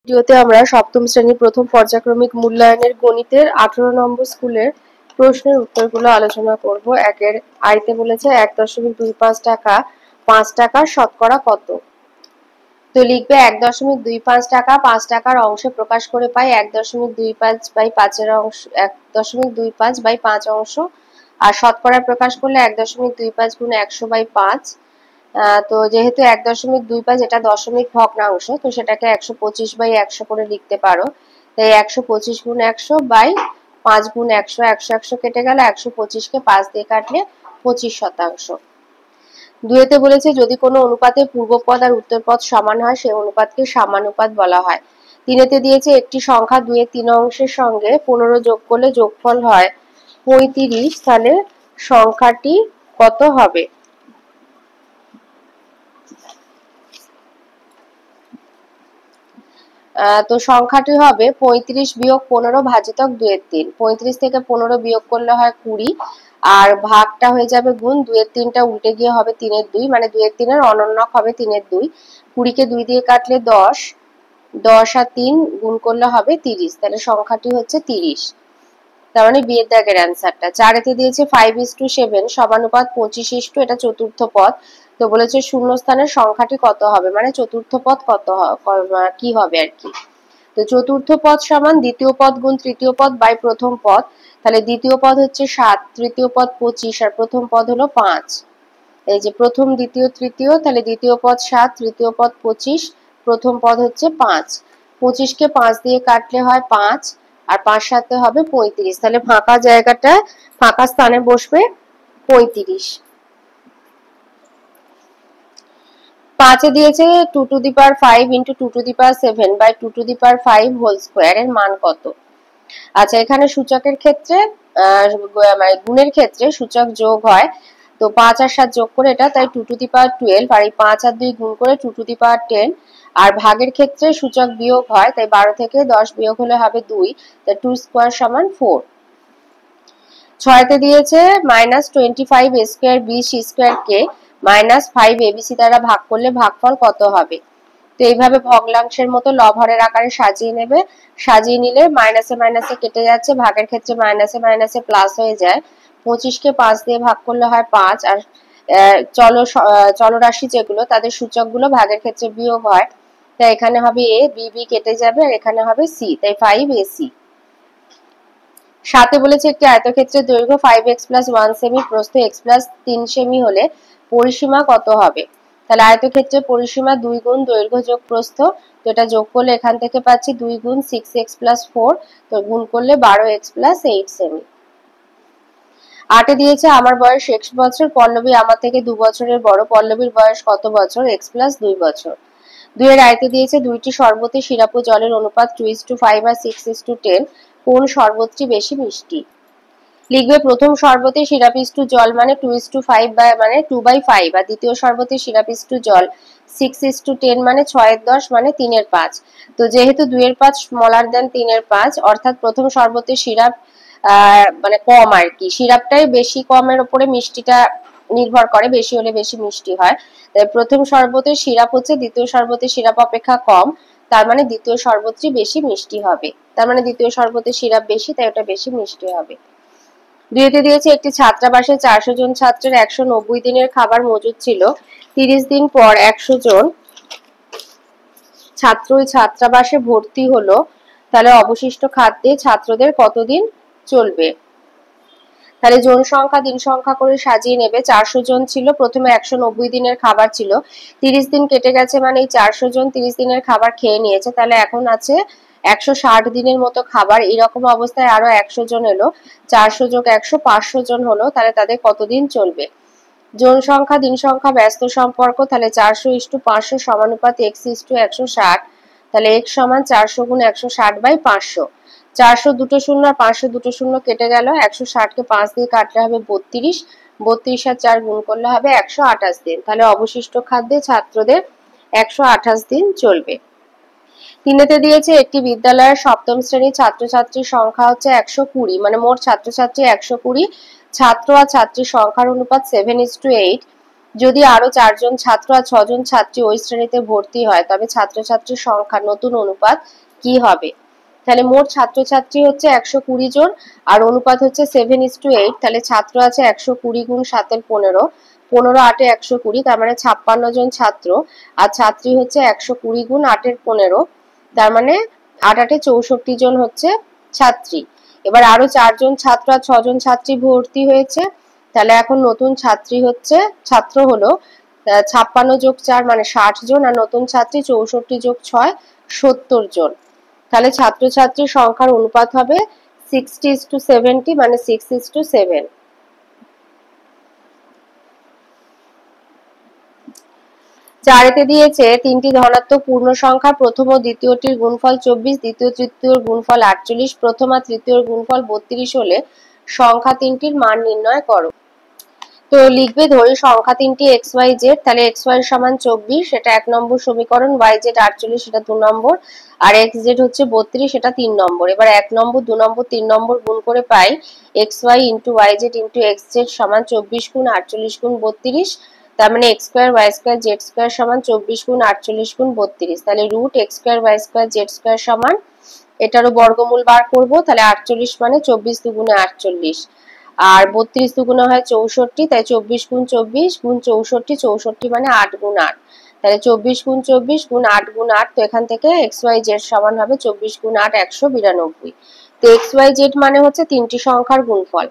ভিডিওতে আমরা সপ্তম শ্রেণীর প্রথম পর্যায়ক্রমিক মূল্যায়নের গণিতের 18 নম্বর স্কুলের প্রশ্নের উত্তরগুলো আলোচনা করব। একের আইতে বলেছে 1.25 টাকা 5 টাকার শতকরা কত। তো লিখবে 1.25 টাকা 5 টাকার অংশে প্রকাশ করে পাই 1.25/5 অংশ 1.25/5 অংশ, আর শতকরা প্রকাশ করলে 1.25 গুণ 100/5। তো যেহেতু 1.25 এটা দশমিক ভগ্নাংশ, তো সেটাকে 125/100 করে লিখতে পারো। তাই 125 গুণ 100/5 গুণ 100, 100 কেটে গেল, 125কে 5 দিয়ে কাটলে 25%। দুইতে বলেছে যদি কোনো অনুপাতে পূর্বপদ আর উত্তরপদ সমান হয় সেই অনুপাতকে সমানুপাত বলা হয়। তিনেতে দিয়েছে একটি সংখ্যা 2 এর 3 অংশের সঙ্গে 15 যোগ করলে যোগফল হয় 35, তাহলে সংখ্যাটি কত হবে। তো সংখ্যাটি হবে 35 বিয়োগ 15 ভাজিতক 2 এর 3। 35 থেকে 15 বিয়োগ করলে হয় 20, আর ভাগটা হয়ে যাবে গুণ, 2 এর 3টা উল্টে গিয়ে হবে 3 এর 2, মানে 2 এর 3 এর অনন্যক হবে 3 এর 2। 20কে 2 দিয়ে কাটলে 10, 10 আর 3 গুণ করলে হবে 30, তাহলে সংখ্যাটি হচ্ছে 30। তার মানে বিয়ের দাগের অ্যান্সারটা। 4এতে দিয়েছে 5:7 সমানুপাত 25, এটা চতুর্থ পদ। তো বলেছে শূন্য স্থানের সংখ্যাটি কত হবে, মানে চতুর্থ পদ কত কি হবে আর কি। তো চতুর্থ পদ সমান দ্বিতীয় পদ গুণ তৃতীয় পদ বাই প্রথম পদ। তাহলে দ্বিতীয় পদ হচ্ছে 7, তৃতীয় পদ 25, আর প্রথম পদ হলো 5। এই যে প্রথম দ্বিতীয় তৃতীয়, তাহলে দ্বিতীয় পদ 7, তৃতীয় পদ 25, প্রথম পদ হচ্ছে 5। 25কে 5 দিয়ে কাটলে হয় 5, আর 5 সাথে হবে 35, তাহলে ফাঁকা জায়গাটা ফাঁকা স্থানে বসবে 35। 5-এ দিয়েছে 2 to the power 5 into 2 to the power 7 by 2 to the power 5 whole square এর মান কত। আচ্ছা, এখানে সূচকের ক্ষেত্রে মানে গুণের ক্ষেত্রে সূচক যোগ হয়, তো 5 আর 7 যোগ করে এটা, তাই 2 টু দি পাওয়ার 12, আর এই 5 আর 2 গুণ করে 2 টু দি পাওয়ার 10। আর ভাগের ক্ষেত্রে সূচক বিয়োগ হয়, তাই 12 থেকে 10 বিয়োগ হলে হবে 2, তাই 2 স্কোয়ার সমান 4। 6-তে দিয়েছে -25 a square b c square K -5 abc দ্বারা ভাগ করলে ভাগফল কত হবে। তো এইভাবে ভগ্নাংশের মতো লব-হরের আকারে সাজিয়ে নেবে। সাজিয়ে নিলে মাইনাসে মাইনাসে কেটে যাচ্ছে, ভাগের ক্ষেত্রে মাইনাসে মাইনাসে প্লাস হয়ে যায়। 25কে 5 দিয়ে ভাগ করলে হয় 5, আর চলরাশি যেগুলো তাদের সূচকগুলো ভাগের ক্ষেত্রে বিয়োগ হয়, তাই এখানে হবে a, b b কেটে যাবে, আর এখানে হবে c, তাই 5ac। 7-এ বলেছে একটি আয়তক্ষেত্রের দৈর্ঘ্য 5x + 1 সেমি, প্রস্থ x + 3 সেমি হলে পরিসীমা কত হবে। তাহলে আয়তক্ষেত্রের পরিসীমা 2 গুণ দৈর্ঘ্য যোগ প্রস্থ, তো এটা যোগ করলে এখান থেকে পাচ্ছি 2 গুণ 6x + 4, তো গুণ করলে 12x + 8 সেমি। 8-এ দিয়েছে আমার বয়স x বছর, পল্লবী আমার থেকে 2 বছরের বড়, পল্লবীর বয়স কত বছর, x + 2 বছর। 2-এর আয়তে দিয়েছে দুইটি শরবতী সিরাপ ও জলের অনুপাত 2:5 আর 6:10, কোন শরবতটি বেশি মিষ্টি। লিখবে প্রথম শরবতে সিরাপ ইস্টু জল মানে 2:5 মানে 2/5, আর দ্বিতীয় শরবতে সিরাপ ইস্টু জল 6:10 মানে 6/10 মানে 3/5। তো যেহেতু 2/5 স্মলার দেন 3/5, অর্থাৎ প্রথম শরবতে সিরাপ মানে কম আর কি, সিরাপটাই বেশি, কমের উপরে মিষ্টিটা নির্ভর করে, বেশি হলে বেশি মিষ্টি হয়। তাই প্রথম শরবতের সিরাপ হচ্ছে দ্বিতীয় শরবতের সিরাপ অপেক্ষা কম, তার মানে দ্বিতীয় শরবতটি বেশি মিষ্টি হবে। তার মানে দ্বিতীয় শরবতের সিরাপ বেশি, তাই ওটা বেশি মিষ্টি হবে। 2-তে দিয়েছে একটি ছাত্রাবাসে 400 জন ছাত্রের 190 দিনের খাবার মজুদ ছিল। 30 দিন পর 100 জন ছাত্র ওই ছাত্রাবাসে ভর্তি হলো, তাহলে অবশিষ্ট খাদ্যে ছাত্রদের কতদিন চলবে। তাহলে জন সংখ্যা দিন সংখ্যা করে সাজিয়ে নেবে। 400 জন ছিল, প্রথমে 190 দিনের খাবার ছিল, 30 দিন কেটে গেছে, মানে এই 400 জন 30 দিনের খাবার খেয়ে নিয়েছে, তাহলে এখন আছে 160 দিনের মতো খাবার। এরকম অবস্থায় আরো 100 জন এলো, 400 যোগ 100 500 জন হলো, তাহলে তাদের কতদিন চলবে। জন সংখ্যা দিন সংখ্যা ব্যস্ত সম্পর্ক, তাহলে 400:500 সমানুপাত x:160, তাহলে x সমান 400 গুণ 160/500। 400 দুটো শূন্য আর 500 দুটো শূন্য কেটে গেল, 160কে 5 দিয়ে কাটলে হবে 32, 32 আর 4 গুণ করলে হবে 128 দিন, তাহলে অবশিষ্ট খাদ্যে ছাত্রদের 128 দিন চলবে। 3-তে দিয়েছে একটি বিদ্যালয়ের সপ্তম শ্রেণীর ছাত্রছাত্রীর সংখ্যা হচ্ছে 120, মানে মোট ছাত্রছাত্রী 120, ছাত্র আর ছাত্রীর সংখ্যার অনুপাত 7:8। যদি আরো 4 জন ছাত্র আর 6 জন ছাত্রী ওই শ্রেণীতে ভর্তি হয় তবে ছাত্রছাত্রীর সংখ্যা নতুন অনুপাত কি হবে? তাহলে মোট ছাত্রছাত্রী হচ্ছে 120 জন আর অনুপাত হচ্ছে 7:8। তাহলে ছাত্র আছে 120 গুণ 7 এর 15, 15 8 এ 120, তার মানে 56 জন ছাত্র, আর ছাত্রী হচ্ছে 120 গুণ 8 এর 15, তার মানে 8 8 এ 64 জন হচ্ছে ছাত্রী। এবার আরো 4 জন ছাত্র আর 6 জন ছাত্রী ভর্তি হয়েছে, তাহলে এখন নতুন ছাত্র হলো 56 যোগ 4 মানে 60 জন, আর নতুন ছাত্রী 64 যোগ 6 70 জন। তাহলে ছাত্রছাত্রীর সংখ্যার অনুপাত হবে 60:70 মানে 6:7। চারেতে দিয়েছে তিনটি ধনাত্মক পূর্ণ সংখ্যা, প্রথম ও দ্বিতীয়টির গুণফল 24, দ্বিতীয় তৃতীয়র গুণফল 48, প্রথম আর তৃতীয়র গুণফল 32 হলে সংখ্যা তিনটির মান নির্ণয় করো। তো লিখবে ধরি সংখ্যা তিনটি এক্স ওয়াই জেড, তাহলে এক্স ওয়াই সমান 24 সেটা 1 নম্বর সমীকরণ, ওয়াই জেড 48 সেটা 2 নম্বর, আর এক্স জেড হচ্ছে 32 সেটা 3 নম্বর। এবার 1 নম্বর 2 নম্বর 3 নম্বর গুণ করে পাই X Y into Y Z into X Z সমান 24 গুণ 48 গুণ 32, তার মানে X square Y square Z square সমান 24 গুণ 48 গুণ 32, তাহলে root X square Y square Z square সমান, এটারও বর্গমূল বার করব, তাহলে 48 মানে 24 দুগুণে 48 আর 32 দুগুণে হয় 64, তাই 24 গুণ 24 গুণ 64, 64 মানে 8 গুণ 8, তাহলে 24 গুণ 24 গুণ 8 গুণ 8, তো এখান থেকে এক্স ওয়াই জেড সমান হবে 24 গুণ 8 192। তো এক্স ওয়াই জেড মানে হচ্ছে তিনটি সংখ্যার গুণফল।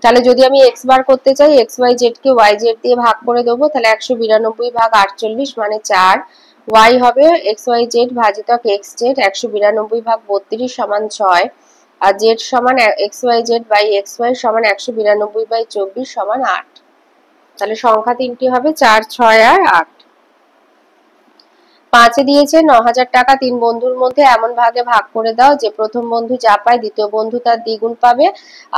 তাহলে যদি আমি এক্স বার করতে চাই এক্স ওয়াই জেড কে ওয়াই জেড দিয়ে ভাগ করে দেবো, তাহলে 192 ভাগ 48 মানে 4, ওয়াই হবে এক্স ওয়াই জেড ভাজিতক এক্স জেড 192 ভাগ 32 সমান 6, আর জেড সমান X Y Z by X Y সমান 192 বাই 24 সমান 8। তাহলে সংখ্যা তিনটি হবে 4 6 আর 8। 5-এ দিয়েছে 9000 টাকা তিন বন্ধুর মধ্যে এমন ভাগে ভাগ করে দাও যে প্রথম বন্ধু যা পায় দ্বিতীয় বন্ধু তার দ্বিগুণ পাবে,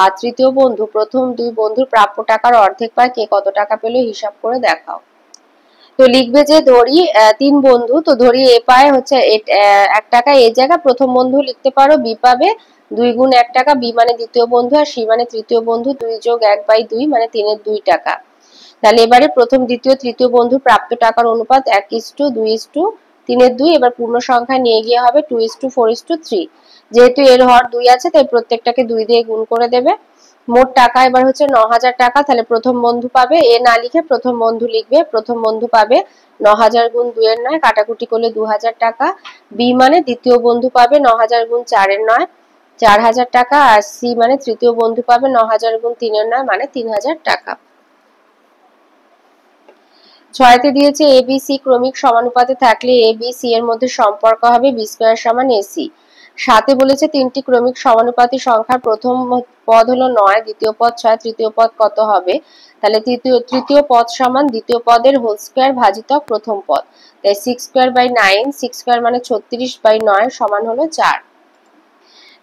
আর তৃতীয় বন্ধু প্রথম দুই বন্ধুর প্রাপ্য টাকার অর্ধেক পায়, কে কত টাকা পেল হিসাব করে দেখাও। তো লিখবে যে ধরি তিন বন্ধু, তো ধরি এ পায় হচ্ছে 1 টাকা, এ জায়গা প্রথম বন্ধু লিখতে পারো, বি পাবে 2 গুণ 1 টাকা, বি মানে দ্বিতীয় বন্ধু, আর সি মানে তৃতীয় বন্ধু, 2 যোগ 1/2 মানে 3 এর 2 টাকা। তাহলে এবারে প্রথম দ্বিতীয় তৃতীয় বন্ধুর প্রাপ্ত টাকার অনুপাত 1:2:3 এবার পূর্ণ সংখ্যা নিয়ে গিয়ে হবে 2:4:3। যেহেতু এর হর 2 আছে তাই প্রত্যেকটাকে 2 দিয়ে গুণ করে দেবে। মোট টাকা এবার হচ্ছে 9000 টাকা, তাহলে প্রথম বন্ধু পাবে, এ না লিখে প্রথম বন্ধু লিখবে, প্রথম বন্ধু পাবে 9000 গুণ 2 এর 9 কাটাকুটি করলে 2000 টাকা, বি মানে দ্বিতীয় বন্ধু পাবে 9000 গুণ 4 এর 9 4000 টাকা, আর সি মানে তৃতীয় বন্ধু পাবে 9000 গুণ 3 এর 9 মানে 3000 টাকা। 6-তে দিয়েছে এ বি সি ক্রমিক সমানুপাতে থাকলে এ বি সি এর মধ্যে সম্পর্ক হবে বি স্কয়ার সমান এসি। 7-এ বলেছে তিনটি ক্রমিক সমানুপাতি সংখ্যার প্রথম পদ হলো 9, দ্বিতীয় পদ 6, তৃতীয় পদ কত হবে? তাহলে তৃতীয় পদ সমান দ্বিতীয় পদের হোল স্কয়ার ভাজিতক প্রথম পদ, তাই 6 স্কয়ার বাই 9, 6 স্কয়ার মানে 36/9 সমান হলো 4।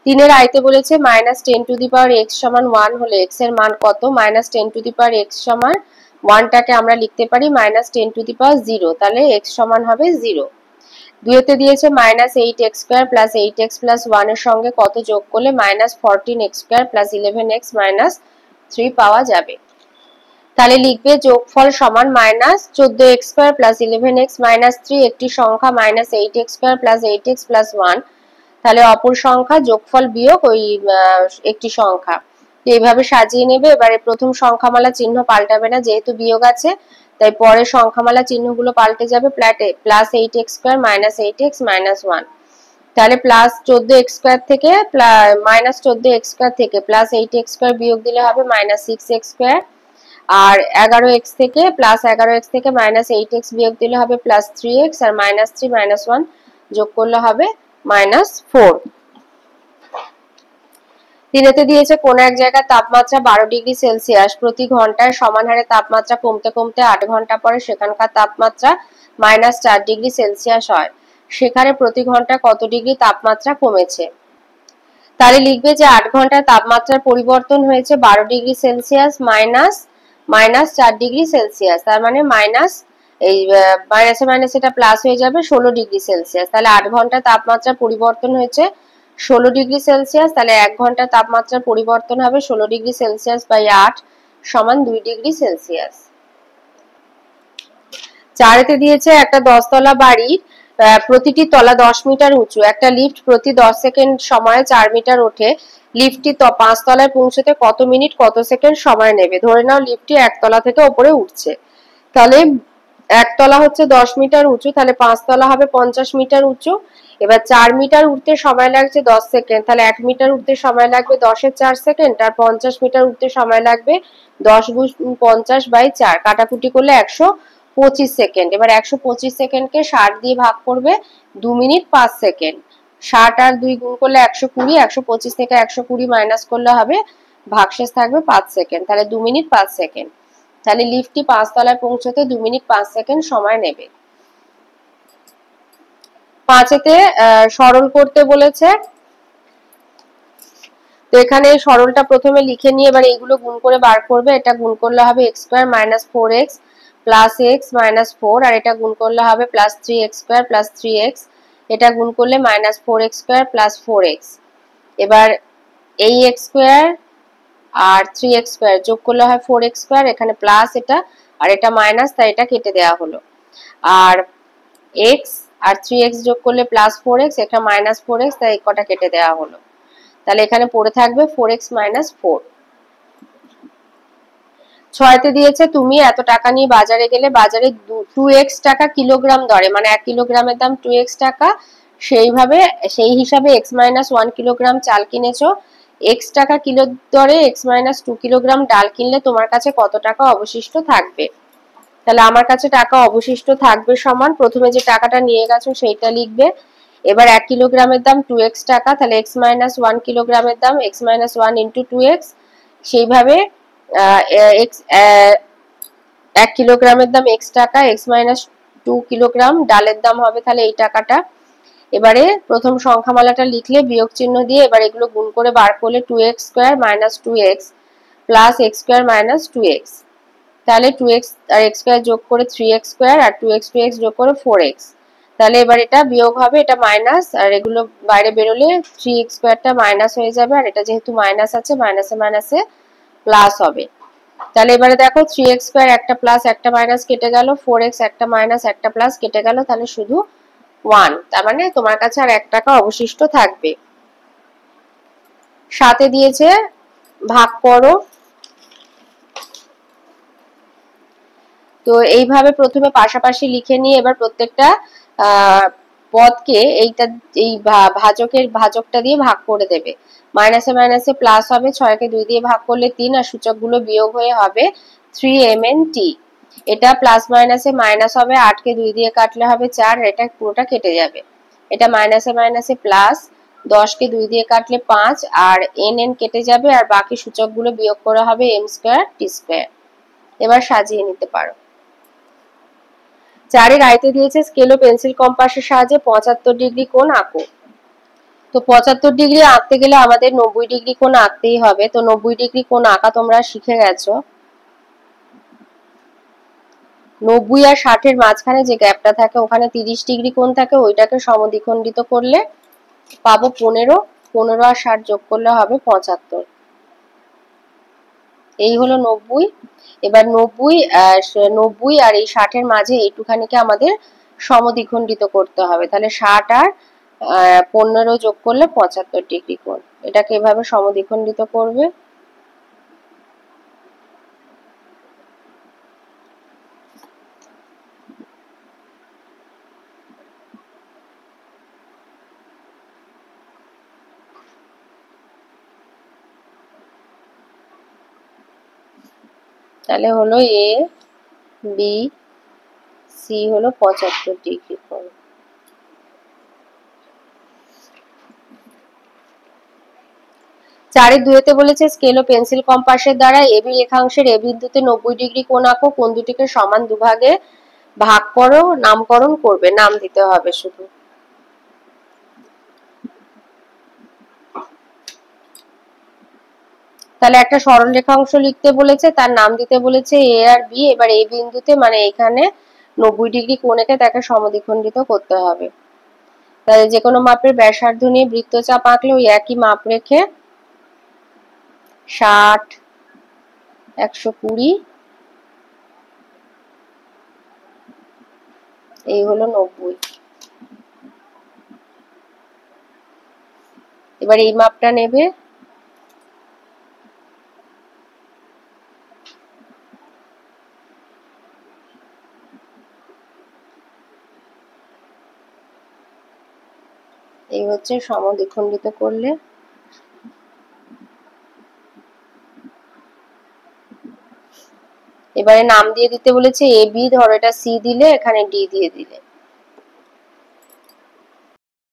3-এর আইতে বলেছে -10 টু দি পাওয়ার x সমান 1 হলে x এর মান কত? -10 টু দি পাওয়ার x সমান 1টাকে আমরা লিখতে পারি -10 টু দি পাওয়ার 0, তাহলে x সমান হবে 0। 2-তে দিয়েছে -8x square plus 8x plus 1 এর সঙ্গে কত যোগ করলে -14x square plus 11x minus 3 পাওয়া যাবে? তাহলে লিখবে যোগফল সমান -14x square plus 11x minus 3, একটি সংখ্যা -8x square plus 8x plus 1, তাহলে অপর সংখ্যা যোগফল বিয়োগ ওই একটি সংখ্যা, এইভাবে সাজিয়ে নেবে। এবারে প্রথম সংখ্যামালা চিহ্ন পাল্টাবে না যেহেতু বিয়োগ আছে, তাই পরের সংখ্যামালা চিহ্নগুলো পাল্টে যাবে, +8x স্কয়ার -8x মাইনাস 1, তাহলে +14x স্কয়ার থেকে -14x স্কয়ার থেকে +8x স্কয়ার বিয়োগ দিলে হবে -6x স্কয়ার, আর 11x থেকে +11x থেকে -8x বিয়োগ দিলে হবে +3x, আর -3 -1 যোগ করলে হবে -4। 3-তে দিয়েছে কোন এক জায়গায় তাপমাত্রা 12 ডিগ্রি সেলসিয়াস প্রতি ঘন্টায় সমান হারে তাপমাত্রা কমতে কমতে 8 ঘন্টা পরে সেখানকার তাপমাত্রা -4 ডিগ্রি সেলসিয়াস হয়, সেখানে প্রতি ঘন্টায় কত ডিগ্রি তাপমাত্রা কমেছে? তাহলে লিখবে যে 8 ঘন্টায় তাপমাত্রার পরিবর্তন হয়েছে 12 ডিগ্রি সেলসিয়াস -4 ডিগ্রি সেলসিয়াস, তার মানে এই মাইনাসে মাইনাসে এটা প্লাস হয়ে যাবে 16 ডিগ্রি সেলসিয়াস। তাহলে 8 ঘন্টায় তাপমাত্রা পরিবর্তন হয়েছে 16 ডিগ্রি সেলসিয়াস, তাহলে 1 ঘন্টায় তাপমাত্রার পরিবর্তন হবে 16 ডিগ্রি সেলসিয়াস বাই 8 সমান 2 ডিগ্রি সেলসিয়াস। 4 দিয়েছে একটা 10 তলা বাড়ির প্রতিটি তলা 10 মিটার উঁচু, একটা লিফট প্রতি 10 সেকেন্ড সময়ে 4 মিটার ওঠে, লিফটটি 5 তলায় পৌঁছতে কত মিনিট কত সেকেন্ড সময় নেবে। ধরে নাও লিফটটি 1 তলা থেকে উপরে উঠছে, তাহলে 1 তলা হচ্ছে 10 মিটার উঁচু, তাহলে 5 তলা হবে 50 মিটার উঁচু। এবার 4 মিটার উঠতে সময় লাগছে 10 সেকেন্ড, তাহলে 1 মিটার উঠতে সময় লাগবে 10 এর 4 সেকেন্ড, আর 50 মিটার উঠতে সময় লাগবে 10 গুণ 50/4, কাটাকুটি করলে 125 সেকেন্ড। এবার 125 সেকেন্ডকে 60 দিয়ে ভাগ করবে, 2 মিনিট 5 সেকেন্ড। 60 আর 2 গুণ করলে 120, 125 থেকে 120 মাইনাস করলে হবে ভাগশেষ থাকবে 5 সেকেন্ড, তাহলে 2 মিনিট 5 সেকেন্ড। তাহলে লিফটটি 5 তলায় পৌঁছতে 2 মিনিট 5 সেকেন্ড সময় নেবে। 5 সরল করতে বলেছে, তো এখানে সরলটা প্রথমে লিখে নিয়ে এবার এইগুলো গুণ করে বার করবে। এটা গুণ করলে হবে x square minus 4x plus x minus 4, আর এটা গুণ করলে হবে plus 3x square plus 3x, এটা গুণ করলে minus 4x square plus 4x। এবার এই x স্কয়ার আর 3x স্কয়ার যোগ করলে হয় 4x স্কয়ার, এখানে প্লাস এটা আর এটা মাইনাস, তাই এটা কেটে দেওয়া হলো। আর x আর 3x যোগ করলে প্লাস 4x, এটা মাইনাস 4x, তাই এই কটা কেটে দেওয়া হলো। তাহলে এখানে পড়ে থাকবে 4x মাইনাস 4। 6 দিয়েছে তুমি এত টাকা নিয়ে বাজারে গেলে, বাজারে 2x টাকা কিলোগ্রাম দরে, মানে 1 কিলোগ্রামের দাম 2x টাকা, সেই হিসাবে x মাইনাস 1 কিলোগ্রাম চাল কিনেছো। x টাকা কিলো দরে x মাইনাস 2 কিলোগ্রাম ডাল কিনলে তোমার কাছে কত টাকা অবশিষ্ট থাকবে। তাহলে আমার কাছে টাকা অবশিষ্ট থাকবে সমান, প্রথমে যে টাকাটা নিয়ে গেছো সেইটা লিখবে। এবার 1 কিলোগ্রামের দাম 2x টাকা, তাহলে x মাইনাস 1 কিলোগ্রামের দাম x মাইনাস 1 ইন্টু 2x, সেইভাবে 1 কিলোগ্রামের দাম x টাকা, x মাইনাস 2 কিলোগ্রাম ডালের দাম হবে তাহলে এই টাকাটা। এবারে প্রথম সংখ্যামালাটা লিখলে বিয়োগ চিহ্ন দিয়ে, এবার এগুলো গুণ করে বার করলে 2x square minus 2x plus x square minus 2x, তাহলে 2x আর x স্কয়ার যোগ করে 3x স্কয়ার আর 2x 2x যোগ করে 4x, তাহলে এবার এটা বিয়োগ হবে, এটা মাইনাস আর এগুলো বাইরে বেরোলে 3x স্কয়ারটা মাইনাস হয়ে যাবে, আর এটা যেহেতু মাইনাস আছে মাইনাসে মাইনাসে প্লাস হবে। তাহলে এবারে দেখো 3x স্কয়ার একটা প্লাস একটা মাইনাস কেটে গেল, 4x একটা মাইনাস একটা প্লাস কেটে গেল, তাহলে শুধু 1, তার মানে তোমার কাছে আর 1 টাকা অবশিষ্ট থাকবে। 7 দিয়েছে ভাগ করো, তো এইভাবে প্রথমে পাশাপাশি লিখে নিয়ে এবার প্রত্যেকটা পদকে এই ভাজকটা দিয়ে ভাগ করে দেবে। মাইনাসে মাইনাসে প্লাস হবে, 6 কে 2 দিয়ে ভাগ করলে 3, আর সূচকগুলো বিয়োগ হয়ে হবে 3mnt। এটা প্লাস মাইনাসে মাইনাস হবে, 8 কে 2 দিয়ে কাটলে হবে 4, এটা পুরোটা কেটে যাবে। এটা মাইনাসে মাইনাসে প্লাস, 10 কে 2 দিয়ে কাটলে 5, আর n কেটে যাবে, আর বাকি সূচকগুলো বিয়োগ করা হবে m স্কয়ার t স্কয়ার। এবার সাজিয়ে নিতে পারো। 4 আয়তে দিয়েছে স্কেল ও পেন্সিল কম্পাসের সাহায্যে 75 ডিগ্রি কোণ আঁকো। তো 75 ডিগ্রি আঁকতে গেলে আমাদের 90 ডিগ্রি কোণ আঁকতেই হবে। তো 90 ডিগ্রি কোণ আঁকা তোমরা শিখে গেছো। 90 আর 60 এর মাঝখানে যে গ্যাপটা থাকে ওখানে 30 ডিগ্রি কোণ থাকে, ওইটাকে সমদ্বিখণ্ডিত করলে পাবো 15, 15 আর 60 যোগ করলে হবে 75। এই হলো 90। এবার 90 আর এই 60 এর মাঝে এইটুখানিকে আমাদের সমদ্বিখণ্ডিত করতে হবে, তাহলে 60 আর 15 যোগ করলে 75 ডিগ্রি কোণ। এটাকে এভাবে সমদ্বিখণ্ডিত করবে। তাহলে হলো এ বি সি হলো 75 ডিগ্রি কোণ। 4-2 বলেছে স্কেল ও পেন্সিল কম্পাসের দ্বারা এবি রেখাংশের এ বিন্দুতে 90 ডিগ্রি কোণ আঁকো, কোণ দুটিকে সমান দুভাগে ভাগ করো, নামকরণ করবে, নাম দিতে হবে শুধু। তাহলে একটা সরল রেখাংশ লিখতে বলেছে, তার নাম দিতে বলেছে এ আর বি। এবার এই বিন্দুতে মানে এখানে 90 ডিগ্রি কোণকে তাকে সমদ্বিখণ্ডিত করতে হবে। তাহলে যে কোনো মাপের ব্যাসার্ধ নিয়ে বৃত্তচাপ আঁকলে ওই একই মাপ রেখে 60, 120, এই হলো 90। এবার এই মাপটা নেবে, এই হচ্ছে সমদ্বিখণ্ডিত করলে। এবারে নাম দিয়ে দিতে বলেছে এ বি, ধরো এটা সি দিলে, এখানে ডি দিয়ে দিলে।